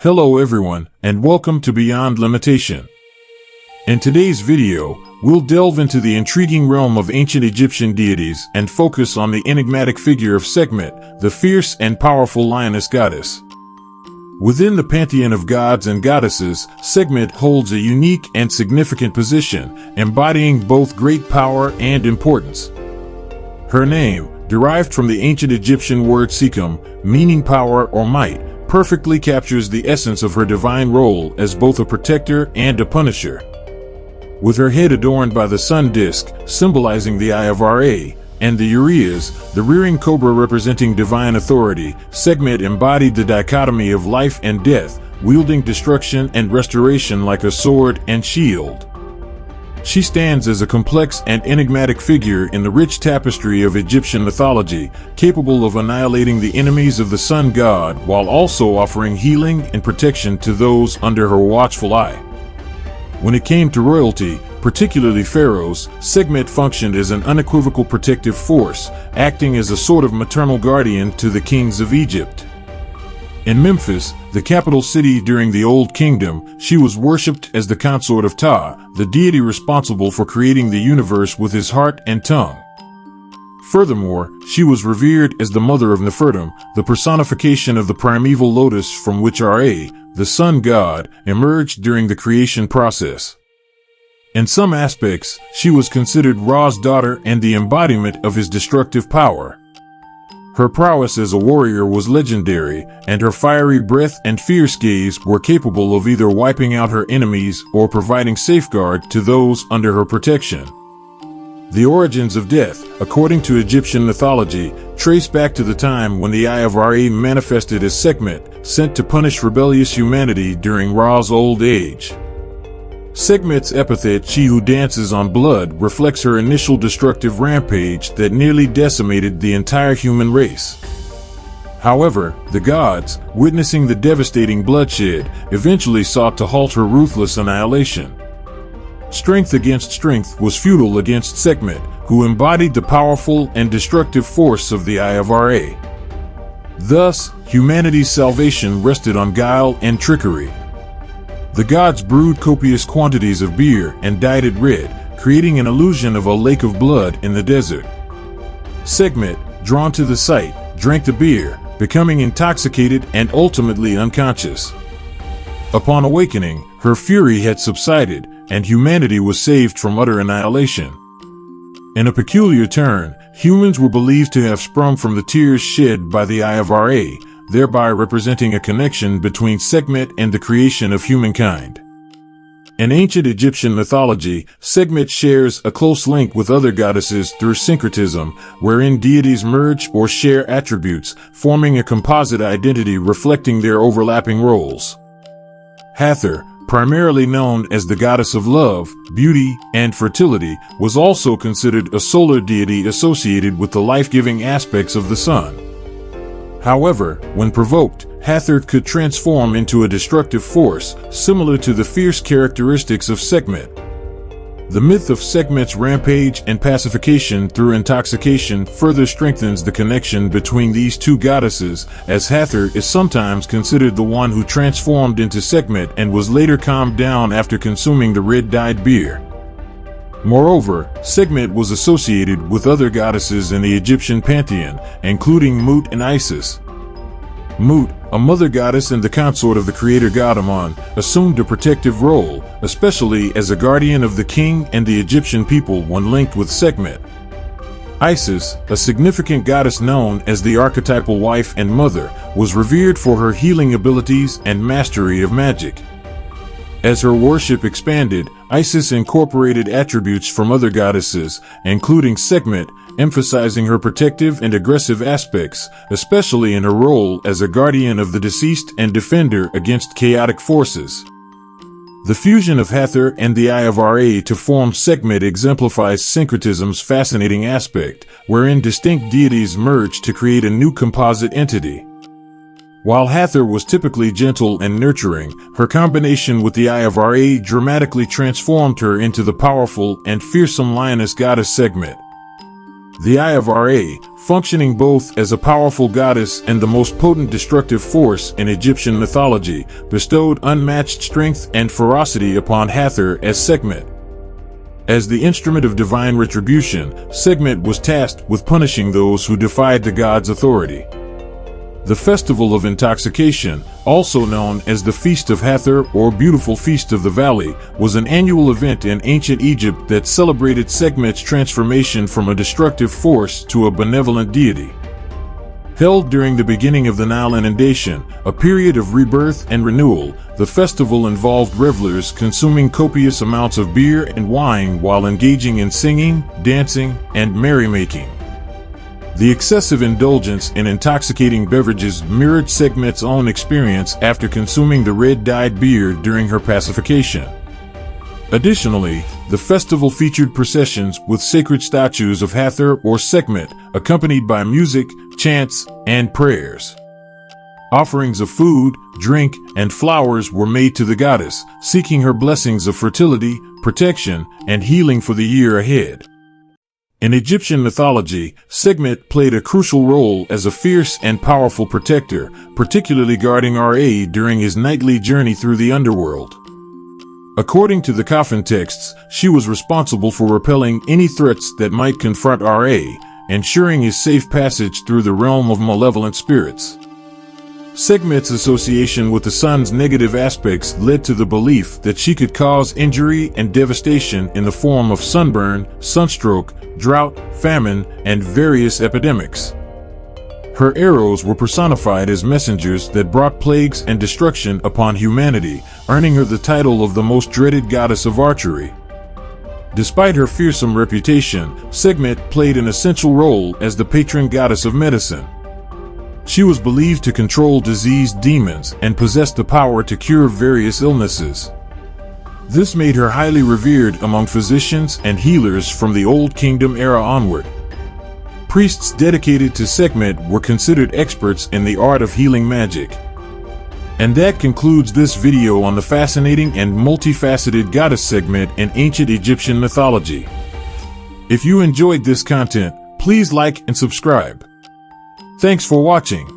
Hello everyone, and welcome to Beyond Limitation. In today's video, we'll delve into the intriguing realm of ancient Egyptian deities and focus on the enigmatic figure of Sekhmet, the fierce and powerful lioness goddess. Within the pantheon of gods and goddesses, Sekhmet holds a unique and significant position, embodying both great power and importance. Her name, derived from the ancient Egyptian word Sekhem, meaning power or might, perfectly captures the essence of her divine role as both a protector and a punisher. With her head adorned by the sun disk, symbolizing the Eye of Ra, and the uraeus, the rearing cobra representing divine authority, Sekhmet embodied the dichotomy of life and death, wielding destruction and restoration like a sword and shield. She stands as a complex and enigmatic figure in the rich tapestry of Egyptian mythology, capable of annihilating the enemies of the sun god while also offering healing and protection to those under her watchful eye. When it came to royalty, particularly pharaohs, Sekhmet functioned as an unequivocal protective force, acting as a sort of maternal guardian to the kings of Egypt. In Memphis, the capital city during the Old Kingdom, she was worshipped as the consort of Ptah, the deity responsible for creating the universe with his heart and tongue. Furthermore, she was revered as the mother of Nefertum, the personification of the primeval lotus from which Ra, the sun god, emerged during the creation process. In some aspects, she was considered Ra's daughter and the embodiment of his destructive power. Her prowess as a warrior was legendary, and her fiery breath and fierce gaze were capable of either wiping out her enemies or providing safeguard to those under her protection. The origins of death, according to Egyptian mythology, trace back to the time when the Eye of Ra manifested as Sekhmet, sent to punish rebellious humanity during Ra's old age. Sekhmet's epithet, "she who dances on blood," reflects her initial destructive rampage that nearly decimated the entire human race. However, the gods, witnessing the devastating bloodshed, eventually sought to halt her ruthless annihilation. Strength against strength was futile against Sekhmet, who embodied the powerful and destructive force of the Eye of Ra. Thus, humanity's salvation rested on guile and trickery. The gods brewed copious quantities of beer and dyed it red, creating an illusion of a lake of blood in the desert. Sekhmet, drawn to the sight, drank the beer, becoming intoxicated and ultimately unconscious. Upon awakening, her fury had subsided, and humanity was saved from utter annihilation. In a peculiar turn, humans were believed to have sprung from the tears shed by the Eye of Ra, thereby representing a connection between Sekhmet and the creation of humankind. In ancient Egyptian mythology, Sekhmet shares a close link with other goddesses through syncretism, wherein deities merge or share attributes, forming a composite identity reflecting their overlapping roles. Hathor, primarily known as the goddess of love, beauty, and fertility, was also considered a solar deity associated with the life-giving aspects of the sun. However, when provoked, Hathor could transform into a destructive force, similar to the fierce characteristics of Sekhmet. The myth of Sekhmet's rampage and pacification through intoxication further strengthens the connection between these two goddesses, as Hathor is sometimes considered the one who transformed into Sekhmet and was later calmed down after consuming the red-dyed beer. Moreover, Sekhmet was associated with other goddesses in the Egyptian pantheon, including Mut and Isis. Mut, a mother goddess and the consort of the creator god Amun, assumed a protective role, especially as a guardian of the king and the Egyptian people when linked with Sekhmet. Isis, a significant goddess known as the archetypal wife and mother, was revered for her healing abilities and mastery of magic. As her worship expanded, Isis incorporated attributes from other goddesses, including Sekhmet, emphasizing her protective and aggressive aspects, especially in her role as a guardian of the deceased and defender against chaotic forces. The fusion of Hathor and the Eye of Ra to form Sekhmet exemplifies syncretism's fascinating aspect, wherein distinct deities merge to create a new composite entity. While Hathor was typically gentle and nurturing, her combination with the Eye of Ra dramatically transformed her into the powerful and fearsome lioness goddess Sekhmet. The Eye of Ra, functioning both as a powerful goddess and the most potent destructive force in Egyptian mythology, bestowed unmatched strength and ferocity upon Hathor as Sekhmet. As the instrument of divine retribution, Sekhmet was tasked with punishing those who defied the god's authority. The Festival of Intoxication, also known as the Feast of Hathor or Beautiful Feast of the Valley, was an annual event in ancient Egypt that celebrated Sekhmet's transformation from a destructive force to a benevolent deity. Held during the beginning of the Nile inundation, a period of rebirth and renewal, the festival involved revelers consuming copious amounts of beer and wine while engaging in singing, dancing, and merrymaking. The excessive indulgence in intoxicating beverages mirrored Sekhmet's own experience after consuming the red-dyed beer during her pacification. Additionally, the festival featured processions with sacred statues of Hathor or Sekhmet, accompanied by music, chants, and prayers. Offerings of food, drink, and flowers were made to the goddess, seeking her blessings of fertility, protection, and healing for the year ahead. In Egyptian mythology, Sekhmet played a crucial role as a fierce and powerful protector, particularly guarding Ra during his nightly journey through the underworld. According to the coffin texts, she was responsible for repelling any threats that might confront Ra, ensuring his safe passage through the realm of malevolent spirits. Sekhmet's association with the sun's negative aspects led to the belief that she could cause injury and devastation in the form of sunburn, sunstroke, drought, famine, and various epidemics. Her arrows were personified as messengers that brought plagues and destruction upon humanity, earning her the title of the most dreaded goddess of archery. Despite her fearsome reputation, Sekhmet played an essential role as the patron goddess of medicine. She was believed to control diseased demons and possess the power to cure various illnesses. This made her highly revered among physicians and healers from the Old Kingdom era onward. Priests dedicated to Sekhmet were considered experts in the art of healing magic. And that concludes this video on the fascinating and multifaceted goddess Sekhmet in ancient Egyptian mythology. If you enjoyed this content, please like and subscribe. Thanks for watching.